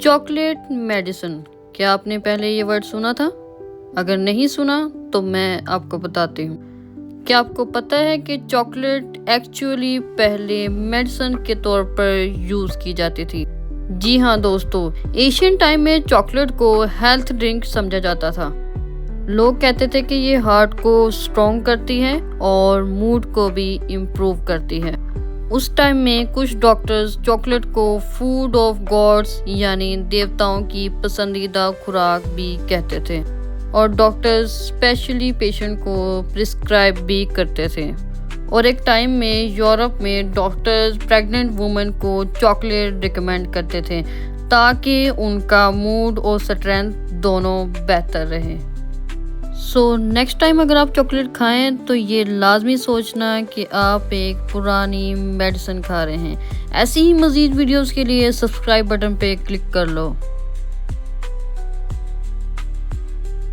Chocolate medicine, क्या आपने पहले ये वर्ड सुना था? अगर नहीं सुना तो मैं आपको बताती हूँ। क्या आपको पता है कि चॉकलेट एक्चुअली पहले मेडिसिन के तौर पर यूज़ की जाती थी? जी हाँ दोस्तों, एशियन टाइम में चॉकलेट को हेल्थ ड्रिंक समझा जाता था। लोग कहते थे कि ये हार्ट को स्ट्रॉन्ग करती है और मूड को भी इम्प्रूव करती है। उस टाइम में कुछ डॉक्टर्स चॉकलेट को फूड ऑफ गॉड्स यानी देवताओं की पसंदीदा खुराक भी कहते थे और डॉक्टर्स स्पेशली पेशेंट को प्रिस्क्राइब भी करते थे। और एक टाइम में यूरोप में डॉक्टर्स प्रेग्नेंट वुमेन को चॉकलेट रिकमेंड करते थे ताकि उनका मूड और स्ट्रेंथ दोनों बेहतर रहे। सो नेक्स्ट टाइम अगर आप चॉकलेट खाएं तो ये लाजमी सोचना कि आप एक पुरानी मेडिसिन खा रहे हैं। ऐसी ही मज़ीद वीडियोस के लिए सब्सक्राइब बटन पे क्लिक कर लो।